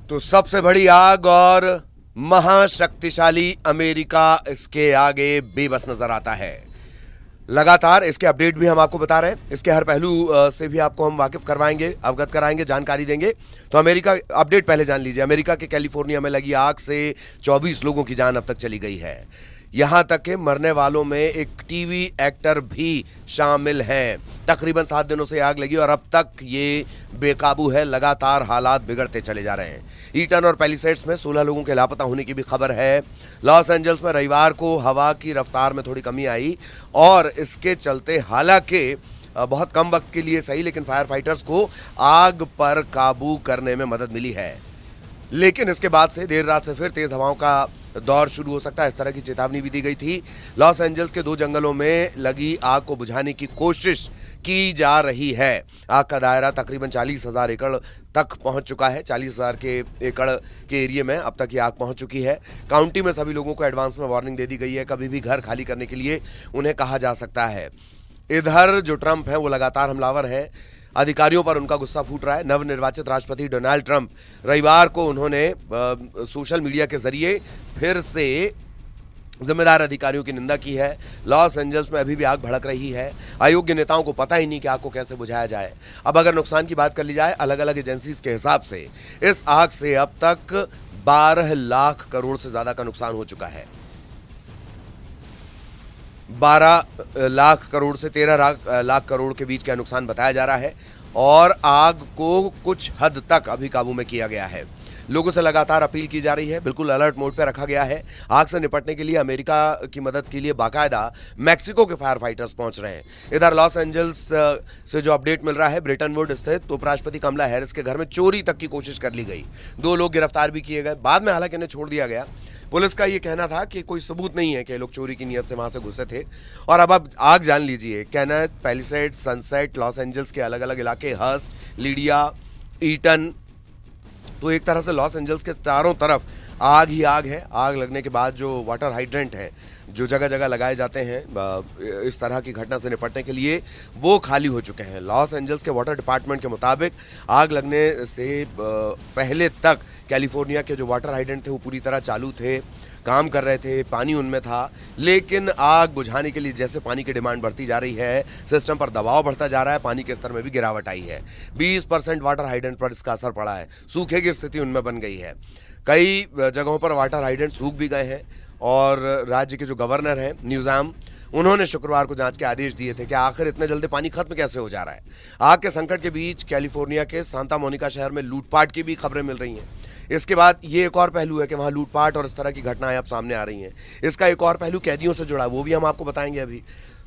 तो सबसे बड़ी आग और महाशक्तिशाली अमेरिका इसके आगे बेबस नजर आता है। लगातार इसके अपडेट भी हम आपको बता रहे हैं, इसके हर पहलू से भी आपको हम वाकिफ करवाएंगे, अवगत कराएंगे, जानकारी देंगे। तो अमेरिका अपडेट पहले जान लीजिए। अमेरिका के कैलिफोर्निया में लगी आग से 24 लोगों की जान अब तक चली गई है। यहां तक कि मरने वालों में एक टीवी एक्टर भी शामिल हैं। तकरीबन 7 दिनों से आग लगी और अब तक ये बेकाबू है। लगातार हालात बिगड़ते चले जा रहे हैं। ईटन और पैलिसेड्स में 16 लोगों के लापता होने की भी खबर है। लॉस एंजल्स में रविवार को हवा की रफ्तार में थोड़ी कमी आई और इसके चलते हालांकि बहुत कम वक्त के लिए सही, लेकिन फायर फाइटर्स को आग पर काबू करने में मदद मिली है। लेकिन इसके बाद से देर रात से फिर तेज हवाओं का दौर शुरू हो सकता है, इस तरह की चेतावनी भी दी गई थी। लॉस एंजल्स के 2 जंगलों में लगी आग को बुझाने की कोशिश की जा रही है। आग का दायरा तकरीबन 40,000 एकड़ तक पहुंच चुका है। 40,000 के एकड़ के एरिया में अब तक ये आग पहुंच चुकी है। काउंटी में सभी लोगों को एडवांस में वार्निंग दे दी गई है, कभी भी घर खाली करने के लिए उन्हें कहा जा सकता है। इधर जो ट्रंप है वो लगातार हमलावर है, अधिकारियों पर उनका गुस्सा फूट रहा है। नवनिर्वाचित राष्ट्रपति डोनाल्ड ट्रंप रविवार को उन्होंने सोशल मीडिया के जरिए फिर से जिम्मेदार अधिकारियों की निंदा की है। लॉस एंजल्स में अभी भी आग भड़क रही है। अयोग्य नेताओं को पता ही नहीं कि आग को कैसे बुझाया जाए। अब अगर नुकसान की बात कर ली जाए अलग अलग एजेंसीज के हिसाब से, इस आग से अब तक 12 लाख करोड़ से ज्यादा का नुकसान हो चुका है। 12 लाख करोड़ से 13 लाख करोड़ के बीच का नुकसान बताया जा रहा है और आग को कुछ हद तक अभी काबू में किया गया है। लोगों से लगातार अपील की जा रही है, बिल्कुल अलर्ट मोड पर रखा गया है। आग से निपटने के लिए अमेरिका की मदद के लिए बाकायदा मैक्सिको के फायर फाइटर्स पहुंच रहे हैं। इधर लॉस एंजल्स से जो अपडेट मिल रहा है, ब्रिटनवुड स्थित उपराष्ट्रपति कमला हैरिस के घर में चोरी तक की कोशिश कर ली गई। 2 लोग गिरफ्तार भी किए गए, बाद में हालांकि इन्हें छोड़ दिया गया। पुलिस का ये कहना था कि कोई सबूत नहीं है कि लोग चोरी की नीयत से वहां से घुसे थे। और अब आग जान लीजिए, Kenneth, palisade, sunset, Los Angeles के अलग अलग इलाके, हर्स्ट, लीडिया, ईटन, तो एक तरह से लॉस एंजल्स के चारों तरफ आग ही आग है। आग लगने के बाद जो वाटर हाइड्रेंट है, जो जगह जगह लगाए जाते हैं इस तरह की घटना से निपटने के लिए, वो खाली हो चुके हैं। लॉस एंजल्स के वाटर डिपार्टमेंट के मुताबिक आग लगने से पहले तक कैलिफोर्निया के जो वाटर हाइड्रेंट थे वो पूरी तरह चालू थे, काम कर रहे थे, पानी उनमें था। लेकिन आग बुझाने के लिए जैसे पानी की डिमांड बढ़ती जा रही है, सिस्टम पर दबाव बढ़ता जा रहा है, पानी के स्तर में भी गिरावट आई है। 20% वाटर हाइड्रेंट पर इसका असर पड़ा है, सूखे की स्थिति उनमें बन गई है। कई जगहों पर वाटर हाइड्रेंट सूख भी गए हैं और राज्य के जो गवर्नर हैं न्यूज़ाम, उन्होंने शुक्रवार को जांच के आदेश दिए थे कि आखिर इतने जल्दी पानी खत्म कैसे हो जा रहा है। आग के संकट के बीच कैलिफोर्निया के सांता मोनिका शहर में लूटपाट की भी खबरें मिल रही हैं। इसके बाद ये एक और पहलू है कि वहाँ लूटपाट और इस तरह की घटनाएं अब सामने आ रही हैं। इसका एक और पहलू कैदियों से जुड़ा है, वो भी हम आपको बताएंगे अभी।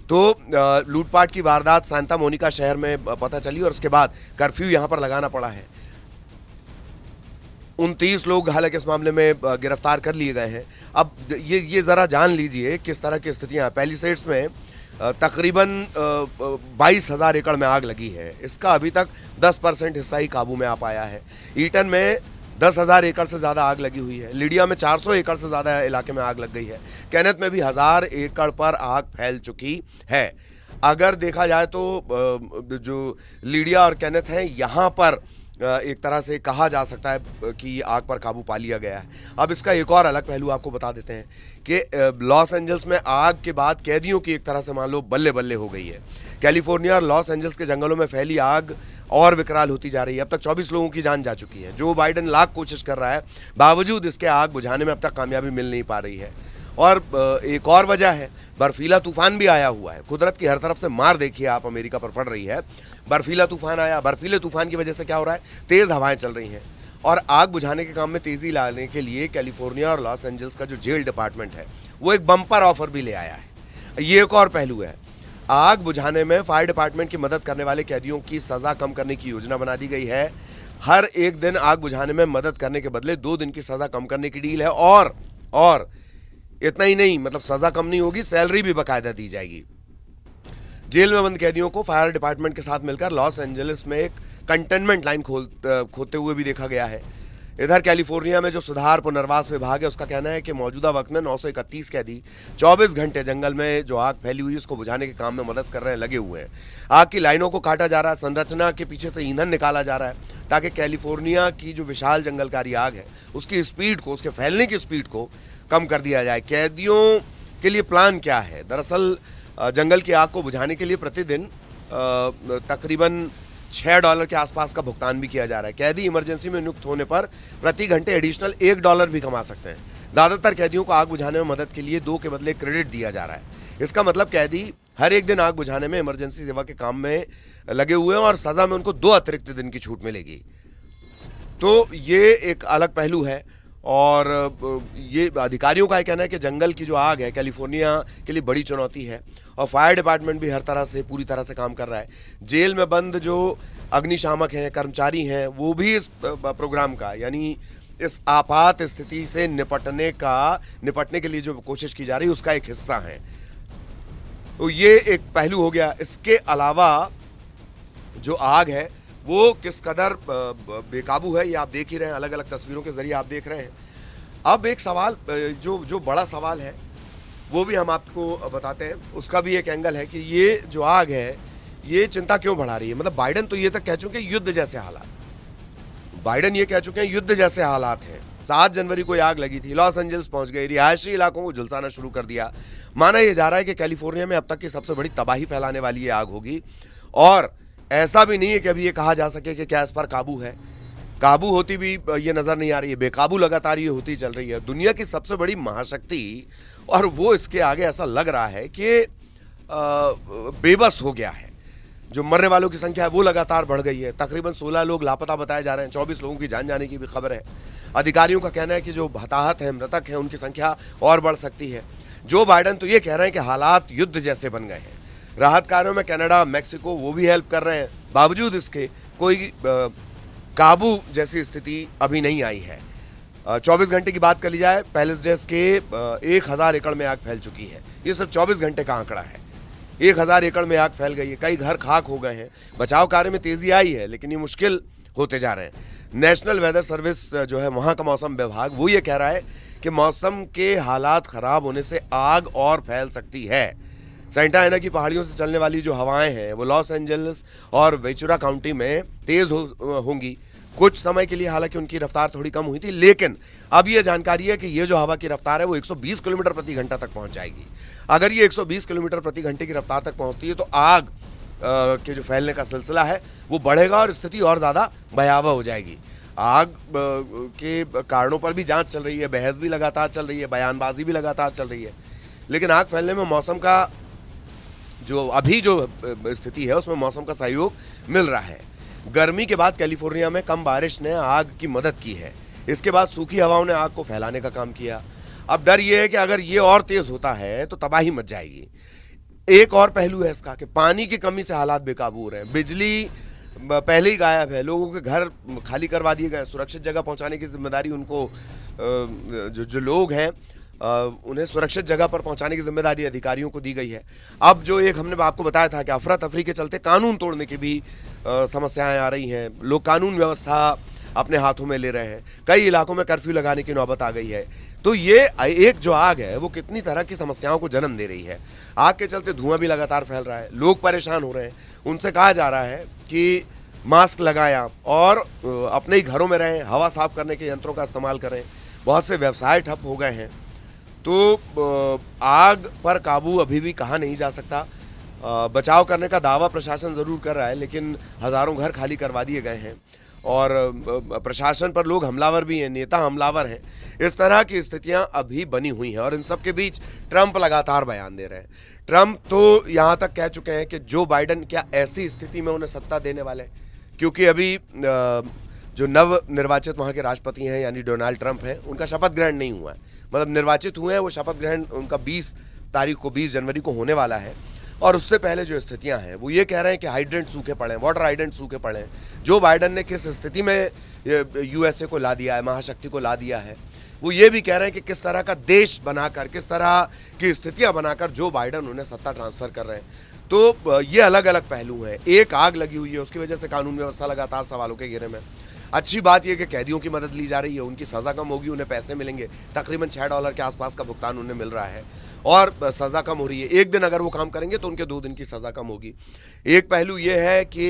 तो लूटपाट की वारदात सांता मोनिका शहर में पता चली और उसके बाद कर्फ्यू यहाँ पर लगाना पड़ा है। 29 लोग हालांकि इस मामले में गिरफ्तार कर लिए गए हैं। अब ये जरा जान लीजिए किस तरह की स्थितियाँ। पैलिसेड्स में तकरीबन 22,000 एकड़ में आग लगी है, इसका अभी तक 10% हिस्सा ही काबू में आ पाया है। ईटन में 10,000 एकड़ से ज़्यादा आग लगी हुई है। लीडिया में 400 एकड़ से ज़्यादा इलाके में आग लग गई है। केनेथ में भी 1000 एकड़ पर आग फैल चुकी है। अगर देखा जाए तो जो लीडिया और केनेथ हैं, यहाँ पर एक तरह से कहा जा सकता है कि आग पर काबू पा लिया गया है। अब इसका एक और अलग पहलू आपको बता देते हैं कि लॉस एंजल्स में आग के बाद कैदियों की एक तरह से मान लो बल्ले बल्ले हो गई है। कैलिफोर्निया और लॉस एंजल्स के जंगलों में फैली आग और विकराल होती जा रही है। अब तक 24 लोगों की जान जा चुकी है। जो बाइडेन लाख कोशिश कर रहा है, बावजूद इसके आग बुझाने में अब तक कामयाबी मिल नहीं पा रही है। और एक और वजह है, बर्फीला तूफान भी आया हुआ है। कुदरत की हर तरफ से मार देखिए आप अमेरिका पर पड़ रही है। बर्फीला तूफान आया, बर्फीले तूफान की वजह से क्या हो रहा है, तेज हवाएं चल रही हैं और आग बुझाने के काम में तेजी लाने के लिए कैलिफोर्निया और लॉस एंजल्स का जो जेल डिपार्टमेंट है वो एक बम्पर ऑफर भी ले आया है। ये एक और पहलू है। आग बुझाने में फायर डिपार्टमेंट की मदद करने वाले कैदियों की सजा कम करने की योजना बना दी गई है। हर एक दिन आग बुझाने में मदद करने के बदले 2 दिन की सजा कम करने की डील है। और इतना ही नहीं, मतलब सजा कम नहीं होगी, सैलरी भी बाकायदा दी जाएगी। जेल में बंद कैदियों को फायर डिपार्टमेंट के साथ मिलकर लॉस एंजलिस में एक कंटेनमेंट लाइन खोदते हुए भी देखा गया है। इधर कैलिफोर्निया में जो सुधार पुनर्वास विभाग है उसका कहना है कि मौजूदा वक्त में 931 कैदी 24 घंटे जंगल में जो आग फैली हुई है उसको बुझाने के काम में मदद कर रहे हैं, लगे हुए हैं। आग की लाइनों को काटा जा रहा है, संरचना के पीछे से ईंधन निकाला जा रहा है। ताकि कैलिफोर्निया की जो विशाल जंगलकारी आग है उसकी स्पीड को, उसके फैलने की स्पीड को कम कर दिया जाए। कैदियों के लिए प्लान क्या है? दरअसल जंगल की आग को बुझाने के लिए प्रतिदिन तकरीबन $6 के आसपास का भुगतान भी किया जा रहा है। कैदी इमरजेंसी में नियुक्त होने पर प्रति घंटे एडिशनल $1 भी कमा सकते हैं। ज़्यादातर कैदियों को आग बुझाने में मदद के लिए 2 के बदले क्रेडिट दिया जा रहा है। इसका मतलब कैदी हर एक दिन आग बुझाने में इमरजेंसी सेवा के काम में लगे हुए हैं और सजा में उनको 2 अतिरिक्त दिन की छूट मिलेगी। तो ये एक अलग पहलू है और ये अधिकारियों का कहना है कि जंगल की जो आग है कैलिफोर्निया के लिए बड़ी चुनौती है और फायर डिपार्टमेंट भी हर तरह से पूरी तरह से काम कर रहा है। जेल में बंद जो अग्निशामक हैं, कर्मचारी हैं, वो भी इस प्रोग्राम का, यानी इस आपात स्थिति से निपटने के लिए जो कोशिश की जा रही है उसका एक हिस्सा है। तो ये एक पहलू हो गया। इसके अलावा जो आग है वो किस कदर बेकाबू है ये आप देख ही रहे हैं, अलग अलग तस्वीरों के जरिए आप देख रहे हैं। अब एक सवाल जो बड़ा सवाल है वो भी हम आपको बताते हैं, उसका भी एक एंगल है कि ये जो आग है ये चिंता क्यों बढ़ा रही है। मतलब बाइडन तो ये तक कह चुके हैं युद्ध जैसे हालात, बाइडन ये कह चुके हैं युद्ध जैसे हालात हैं। 7 जनवरी को आग लगी थी, लॉस एंजल्स पहुंच गई, रिहायशी इलाकों को झुलसाना शुरू कर दिया। माना यह जा रहा है कि कैलिफोर्निया में अब तक की सबसे बड़ी तबाही फैलाने वाली ये आग होगी और ऐसा भी नहीं है कि अभी ये कहा जा सके कि क्या इस पर काबू है। काबू होती भी ये नजर नहीं आ रही है, बेकाबू लगातार ये होती चल रही है। दुनिया की सबसे बड़ी महाशक्ति और वो इसके आगे ऐसा लग रहा है कि बेबस हो गया है। जो मरने वालों की संख्या है वो लगातार बढ़ गई है। तकरीबन 16 लोग लापता बताए जा रहे हैं, 24 लोगों की जान जाने की भी खबर है। अधिकारियों का कहना है कि जो हताहत हैं, मृतक हैं, उनकी संख्या और बढ़ सकती है। जो बाइडन तो ये कह रहे हैं कि हालात युद्ध जैसे बन गए हैं। राहत कार्यों में कनाडा, मैक्सिको वो भी हेल्प कर रहे हैं, बावजूद इसके कोई काबू जैसी स्थिति अभी नहीं आई है। 24 घंटे की बात कर ली जाए, पैलेसडेस के 1000 एकड़ में आग फैल चुकी है। ये सिर्फ 24 घंटे का आंकड़ा है। 1000 एकड़ में आग फैल गई है, कई घर खाक हो गए हैं। बचाव कार्य में तेजी आई है लेकिन ये मुश्किल होते जा रहे हैं। नेशनल वेदर सर्विस जो है, वहाँ का मौसम विभाग, वो ये कह रहा है कि मौसम के हालात खराब होने से आग और फैल सकती है। सेंटा एना की पहाड़ियों से चलने वाली जो हवाएं हैं वो लॉस एंजल्स और वेचुरा काउंटी में तेज होंगी। कुछ समय के लिए हालांकि उनकी रफ्तार थोड़ी कम हुई थी, लेकिन अब ये जानकारी है कि ये जो हवा की रफ्तार है वो 120 किलोमीटर प्रति घंटा तक पहुंच जाएगी। अगर ये 120 किलोमीटर प्रति घंटे की रफ्तार तक पहुंचती है तो आग के जो फैलने का सिलसिला है वो बढ़ेगा और स्थिति और ज़्यादा भयावह हो जाएगी। आग के कारणों पर भी जांच चल रही है, बहस भी लगातार चल रही है, बयानबाजी भी लगातार चल रही है, लेकिन आग फैलने में मौसम का जो अभी जो स्थिति है उसमें मौसम का सहयोग मिल रहा है। गर्मी के बाद कैलिफोर्निया में कम बारिश ने आग की मदद की है। इसके बाद सूखी हवाओं ने आग को फैलाने का काम किया। अब डर यह है कि अगर ये और तेज होता है तो तबाही मच जाएगी। एक और पहलू है इसका कि पानी की कमी से हालात बेकाबू हो रहे हैं। बिजली पहले ही गायब है, लोगों के घर खाली करवा दिए गए, सुरक्षित जगह पहुंचाने की जिम्मेदारी उनको जो लोग हैं उन्हें सुरक्षित जगह पर पहुंचाने की जिम्मेदारी अधिकारियों को दी गई है। अब जो एक हमने आपको बताया था कि अफरा तफरी के चलते कानून तोड़ने की भी समस्याएं आ रही हैं, लोग कानून व्यवस्था अपने हाथों में ले रहे हैं, कई इलाकों में कर्फ्यू लगाने की नौबत आ गई है। तो ये एक जो आग है वो कितनी तरह की समस्याओं को जन्म दे रही है। आग के चलते धुआं भी लगातार फैल रहा है, लोग परेशान हो रहे हैं। उनसे कहा जा रहा है कि मास्क लगाएं आप और अपने ही घरों में रहें, हवा साफ करने के यंत्रों का इस्तेमाल करें। बहुत से व्यवसाय ठप हो गए हैं। तो आग पर काबू अभी भी कहा नहीं जा सकता। बचाव करने का दावा प्रशासन ज़रूर कर रहा है, लेकिन हज़ारों घर खाली करवा दिए गए हैं और प्रशासन पर लोग हमलावर भी हैं, नेता हमलावर हैं। इस तरह की स्थितियां अभी बनी हुई हैं और इन सब के बीच ट्रंप लगातार बयान दे रहे हैं। ट्रंप तो यहाँ तक कह चुके हैं कि जो बाइडन क्या ऐसी स्थिति में उन्हें सत्ता देने वाले हैं, क्योंकि अभी जो नव निर्वाचित वहाँ के राष्ट्रपति हैं यानी डोनाल्ड ट्रंप हैं, उनका शपथ ग्रहण नहीं हुआ है। मतलब निर्वाचित हुए हैं, वो शपथ ग्रहण उनका 20 जनवरी को होने वाला है। और उससे पहले जो स्थितियां हैं वो ये कह रहे हैं कि हाइड्रेंट सूखे पड़े हैं, वाटर हाइड्रेंट सूखे पड़े हैं। जो बाइडन ने किस स्थिति में यूएसए को ला दिया है, महाशक्ति को ला दिया है, वो ये भी कह रहे हैं कि किस तरह का देश बनाकर, किस तरह की स्थितियां बनाकर जो बाइडन उन्हें सत्ता ट्रांसफर कर रहे हैं। तो ये अलग अलग पहलू हैं। एक आग लगी हुई है, उसकी वजह से कानून व्यवस्था लगातार सवालों के घेरे में। अच्छी बात यह कि कैदियों की मदद ली जा रही है, उनकी सज़ा कम होगी, उन्हें पैसे मिलेंगे। तकरीबन $6 के आसपास का भुगतान उन्हें मिल रहा है और सज़ा कम हो रही है। एक दिन अगर वो काम करेंगे तो उनके 2 दिन की सज़ा कम होगी। एक पहलू ये है कि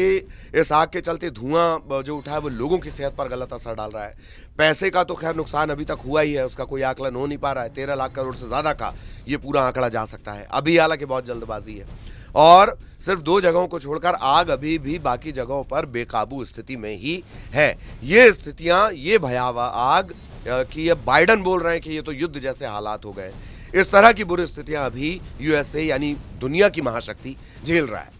इस आग के चलते धुआं जो उठा है वो लोगों की सेहत पर गलत असर डाल रहा है। पैसे का तो खैर नुकसान अभी तक हुआ ही है, उसका कोई आकलन हो नहीं पा रहा है। 13 लाख करोड़ से ज़्यादा का ये पूरा आंकड़ा जा सकता है। अभी हालांकि बहुत जल्दबाजी है और सिर्फ 2 जगहों को छोड़कर आग अभी भी बाकी जगहों पर बेकाबू स्थिति में ही है। ये स्थितियां, ये भयावह आग कि ये बाइडन बोल रहे हैं कि ये तो युद्ध जैसे हालात हो गए। इस तरह की बुरी स्थितियां अभी यूएसए यानी दुनिया की महाशक्ति झेल रहा है।